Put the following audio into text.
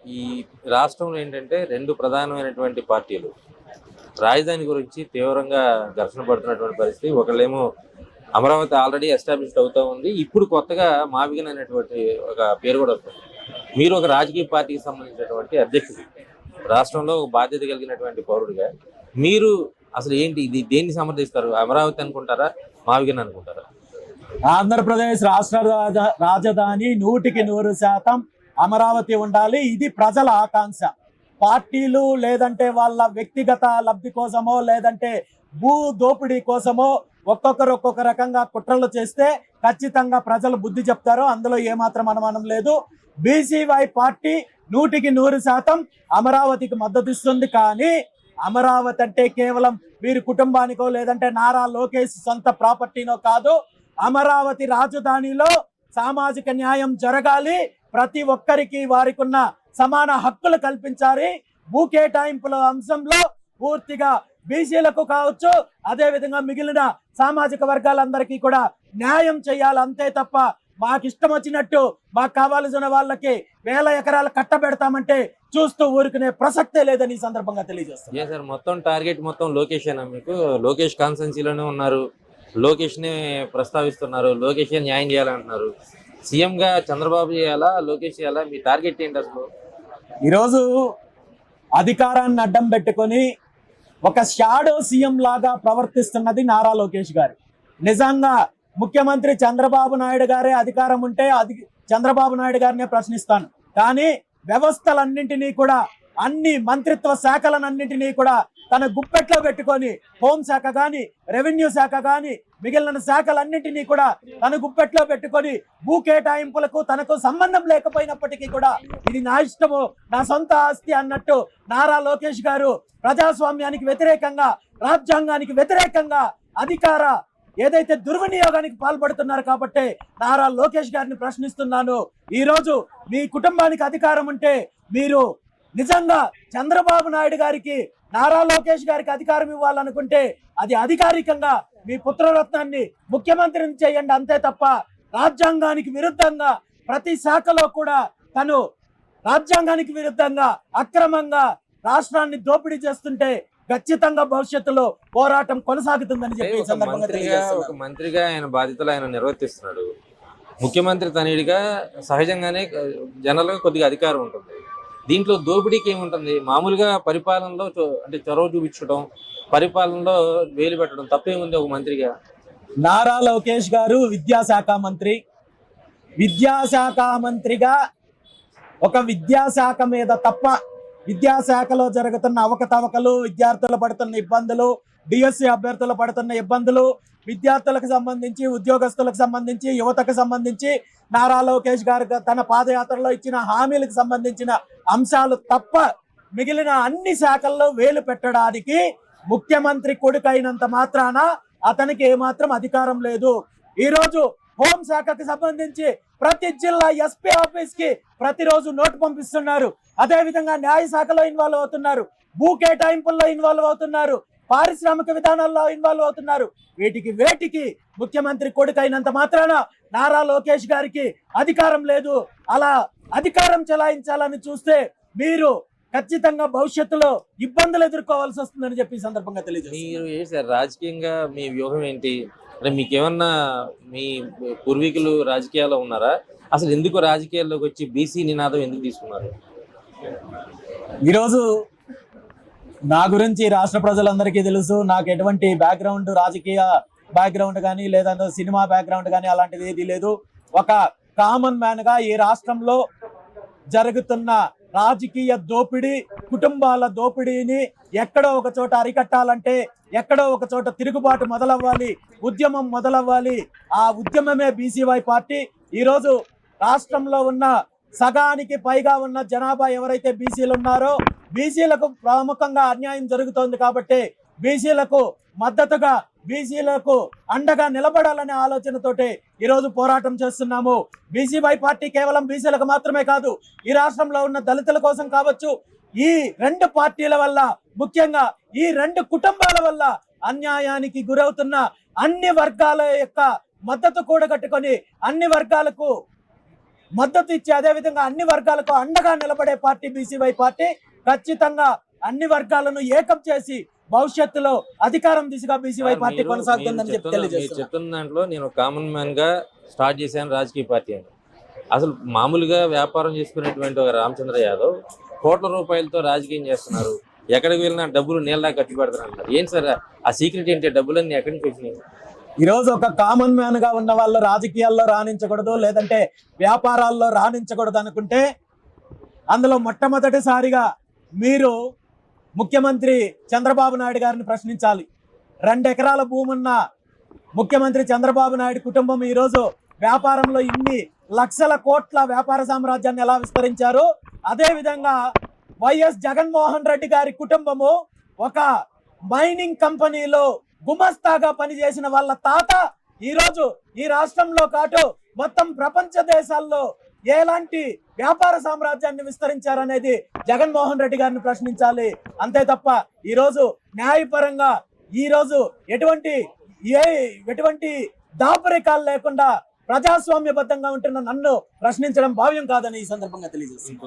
ఈ రాష్ట్రంలో ఏంటంటే రెండు ప్రధానమైనటువంటి పార్టీలు రాజధాని గురించి తీవ్రంగా ఘర్షణ పడుతున్నటువంటి పరిస్థితి. ఒకళ్ళేమో అమరావతి ఆల్రెడీ ఎస్టాబ్లిష్డ్ అవుతా ఉంది. ఇప్పుడు కొత్తగా మావిగన్ అనేటువంటి ఒక పేరు కూడా వస్తుంది. మీరు ఒక రాజకీయ పార్టీకి సంబంధించినటువంటి అధ్యక్షుడు, రాష్ట్రంలో ఒక బాధ్యత కలిగినటువంటి పౌరుడిగా మీరు అసలు ఏంటి ఇది దేన్ని సమర్థిస్తారు? అమరావతి అనుకుంటారా, మావిగన్ అనుకుంటారా? ఆంధ్రప్రదేశ్ రాష్ట్ర రాజధాని 100% అమరావతి ఉండాలి. ఇది ప్రజల ఆకాంక్ష. పార్టీలు లేదంటే వాళ్ళ వ్యక్తిగత లబ్ధి కోసమో లేదంటే భూ దోపిడీ కోసమో ఒక్కొక్కరు ఒక్కొక్క రకంగా కుట్రలు చేస్తే ఖచ్చితంగా ప్రజలు బుద్ధి చెప్తారు. అందులో ఏమాత్రం అనుమానం లేదు. బీసీవై పార్టీ 100% అమరావతికి మద్దతు ఇస్తుంది. కానీ అమరావతి అంటే కేవలం వీరి కుటుంబానికో లేదంటే నారా లోకేష్ సొంత ప్రాపర్టీనో కాదు. అమరావతి రాజధానిలో సామాజిక న్యాయం జరగాలి. ప్రతి ఒక్కరికి వారికి ఉన్న సమాన హక్కులు కల్పించాలి. భూ కేటాయింపుల అంశంలో పూర్తిగా బీసీలకు కావచ్చు, అదే విధంగా మిగిలిన సామాజిక వర్గాలందరికీ కూడా న్యాయం చేయాలి. అంతే తప్ప మాకు ఇష్టం వచ్చినట్టు మాకు కావాల్సిన వాళ్ళకి వేల ఎకరాలు కట్టబెడతామంటే చూస్తూ ఊరుకునే ప్రసక్తే లేదని ఈ సందర్భంగా తెలియజేస్తాం. సార్, మొత్తం టార్గెట్ మొత్తం లోకేష్ అయినా మీకు? లోకేష్ కాన్స్టెన్సీలోనే ఉన్నారు, లోకేష్ ని ప్రస్తావిస్తున్నారు, లోకేష్ న్యాయం చేయాలంటున్నారు. సీఎం గా చంద్రబాబు చేయాలా, లోకేష్ చేయాలా? మీ టార్గెట్ ఏంటి అసలు? ఈరోజు అధికారాన్ని అడ్డం పెట్టుకొని ఒక షాడో సీఎం లాగా ప్రవర్తిస్తున్నది నారా లోకేష్ గారు. నిజంగా ముఖ్యమంత్రి చంద్రబాబు నాయుడు గారే అధికారం ఉంటే చంద్రబాబు నాయుడు గారినే ప్రశ్నిస్తాను. కానీ వ్యవస్థలన్నింటినీ కూడా, అన్ని మంత్రిత్వ శాఖలన్నింటినీ కూడా తన గుప్పెట్లో పెట్టుకొని, హోంశాఖ కానీ, రెవెన్యూ శాఖ కానీ, మిగిలిన శాఖలన్నింటినీ కూడా తన గుప్పెట్లో పెట్టుకొని భూ కేటాయింపులకు తనకు సంబంధం లేకపోయినప్పటికీ కూడా ఇది నా ఇష్టము, నా సొంత ఆస్తి అన్నట్టు నారా లోకేష్ గారు ప్రజాస్వామ్యానికి వ్యతిరేకంగా, రాజ్యాంగానికి వ్యతిరేకంగా అధికార ఏదైతే దుర్వినియోగానికి పాల్పడుతున్నారు. కాబట్టి నారా లోకేష్ గారిని ప్రశ్నిస్తున్నాను. ఈ రోజు మీ కుటుంబానికి అధికారం ఉంటే మీరు నిజంగా చంద్రబాబు నాయుడు గారికి, నారా లోకేష్ గారికి అధికారం ఇవ్వాలనుకుంటే అది అధికారికంగా మీ పుత్రరత్నాన్ని ముఖ్యమంత్రిని చేయండి. అంతే తప్ప రాజ్యాంగానికి విరుద్ధంగా ప్రతి శాఖలో కూడా తను రాజ్యాంగానికి విరుద్ధంగా అక్రమంగా రాష్ట్రాన్ని దోపిడీ చేస్తుంటే ఖచ్చితంగా భవిష్యత్తులో పోరాటం కొనసాగుతుందని చెప్పి ఒక మంత్రిగా ఆయన బాధ్యతలు ఆయన నిర్వర్తిస్తున్నాడు. ముఖ్యమంత్రి తనయుడిగా సహజంగానే జనరల్గా కొద్దిగా అధికారం ఉంటుంది. దీంట్లో దోపిడీకి ఏముంటుంది? మామూలుగా పరిపాలనలో అంటే చొరవ చూపించడం, పరిపాలనలో వేలు పెట్టడం తప్పేముంది ఒక మంత్రిగా? నారా లోకేష్ గారు విద్యాశాఖ మంత్రి. విద్యాశాఖ మంత్రిగా ఒక విద్యాశాఖ మీద తప్ప విద్యాశాఖలో జరుగుతున్న అవకతవకలు, విద్యార్థులు పడుతున్న ఇబ్బందులు, డిఎస్సి అభ్యర్థులు పడుతున్న ఇబ్బందులు, విద్యార్థులకు సంబంధించి, ఉద్యోగస్తులకు సంబంధించి, యువతకు సంబంధించి నారా లోకేష్ గారు తన పాదయాత్రలో ఇచ్చిన హామీలకు సంబంధించిన అంశాలు తప్ప మిగిలిన అన్ని శాఖల్లో వేలు పెట్టడానికి ముఖ్యమంత్రి కొడుకైనంత మాత్రాన అతనికి ఏమాత్రం అధికారం లేదు. ఈరోజు హోంశాఖకు సంబంధించి ప్రతి జిల్లా ఎస్పీ ఆఫీస్ కి ప్రతిరోజు నోటు పంపిస్తున్నారు. అదే విధంగా న్యాయశాఖలో ఇన్వాల్వ్ అవుతున్నారు, భూ కేటాయింపుల్లో ఇన్వాల్వ్ అవుతున్నారు, పారిశ్రామిక విధానాల్లో ఇన్వాల్వ్ అవుతున్నారు. వేటికి ముఖ్యమంత్రి కొడుకైనంత మాత్రాన నారా లోకేష్ గారికి అధికారం లేదు. అలా అధికారం చెలాయించాలని చూస్తే మీరు ఖచ్చితంగా భవిష్యత్తులో ఇబ్బందులు ఎదుర్కోవాల్సి వస్తుందని చెప్పి సందర్భంగా తెలియజేస్తారు. రాజకీయంగా మీ వ్యూహం ఏంటి? అంటే మీకేమన్నా మీ పూర్వీకులు రాజకీయాల్లో ఉన్నారా? అసలు ఎందుకు రాజకీయాల్లోకి వచ్చి బీసీ నినాదం ఎందుకు తీసుకున్నారు? ఈరోజు నా గురించి రాష్ట్ర ప్రజలందరికీ తెలుసు. నాకు ఎటువంటి బ్యాక్గ్రౌండ్, రాజకీయ బ్యాక్గ్రౌండ్ కానీ లేదంటే సినిమా బ్యాక్గ్రౌండ్ కానీ అలాంటిది ఏది లేదు. ఒక కామన్ మ్యాన్ గా ఈ రాష్ట్రంలో జరుగుతున్న రాజకీయ దోపిడీ, కుటుంబాల దోపిడీని ఎక్కడో ఒక చోట అరికట్టాలంటే, ఎక్కడో ఒక చోట తిరుగుబాటు మొదలవ్వాలి, ఉద్యమం మొదలవ్వాలి. ఆ ఉద్యమమే బీసీవై పార్టీ. ఈరోజు రాష్ట్రంలో ఉన్న సగానికి పైగా ఉన్న జనాభా ఎవరైతే బీసీలు ఉన్నారో, బీసీలకు ప్రముఖంగా అన్యాయం జరుగుతోంది. కాబట్టి బీసీలకు మద్దతుగా, బీసీలకు అండగా నిలబడాలనే ఆలోచనతోటి ఈరోజు పోరాటం చేస్తున్నాము. బీసీవై పార్టీ కేవలం బీసీలకు మాత్రమే కాదు, ఈ రాష్ట్రంలో ఉన్న దళితుల కోసం కావచ్చు, ఈ రెండు పార్టీల వల్ల, ముఖ్యంగా ఈ రెండు కుటుంబాల వల్ల అన్యాయానికి గురవుతున్న అన్ని వర్గాల యొక్క మద్దతు కూడగట్టుకొని అన్ని వర్గాలకు మద్దతు ఇచ్చి అదేవిధంగా అన్ని వర్గాలకు అండగా నిలబడే పార్టీ బీసీవై పార్టీ. ఖచ్చితంగా అన్ని వర్గాలను ఏకం చేసి భవిష్యత్తులో అధికారం దిశగా బీసీవై పార్టీ కొనసాగుతుందని చెప్పి మీరు తెలియజేస్తున్నారు. చెప్తున్న దాంట్లో నేను కామన్ మ్యాన్ గా స్టార్ట్ చేశాను రాజకీయ పార్టీ అని. అసలు మామూలుగా వ్యాపారం చేసుకునేటువంటి ఒక రామచంద్ర యాదవ్ కోట్ల రూపాయలతో రాజకీయం చేస్తున్నారు. ఎక్కడికి వెళ్ళినా డబ్బులు నీళ్ళ ఖర్చు పెడుతున్నారు. ఏంటి సార్ ఆ సీక్రెట్ ఏంటి? డబ్బులన్నీ ఎక్కడి నుంచి వచ్చినాయి? ఈ రోజు ఒక కామన్ మ్యాన్ గా ఉన్న వాళ్ళు రాజకీయాల్లో రాణించకూడదు, లేదంటే వ్యాపారాల్లో రాణించకూడదు అనుకుంటే అందులో మొట్టమొదటిసారిగా మీరు ముఖ్యమంత్రి చంద్రబాబు నాయుడు గారిని ప్రశ్నించాలి. 2 ఎకరాల భూమి ఉన్న ముఖ్యమంత్రి చంద్రబాబు నాయుడు కుటుంబం ఈరోజు వ్యాపారంలో ఇన్ని లక్షల కోట్ల వ్యాపార సామ్రాజ్యాన్ని ఎలా విస్తరించారు? అదేవిధంగా వైఎస్ జగన్మోహన్ రెడ్డి గారి కుటుంబము ఒక మైనింగ్ కంపెనీలో గుమస్తాగా పనిచేసిన వాళ్ళ తాత ఈరోజు ఈ రాష్ట్రంలో కాటు మొత్తం ప్రపంచ దేశాల్లో ఎలాంటి వ్యాపార సామ్రాజ్యాన్ని విస్తరించారనేది జగన్మోహన్ రెడ్డి గారిని ప్రశ్నించాలి. అంతే తప్ప ఈరోజు న్యాయపరంగా ఈరోజు ఎటువంటి దాపరికాలు లేకుండా ప్రజాస్వామ్యబద్ధంగా ఉంటున్న నన్ను ప్రశ్నించడం భావ్యం కాదని ఈ సందర్భంగా తెలియజేస్తుంది.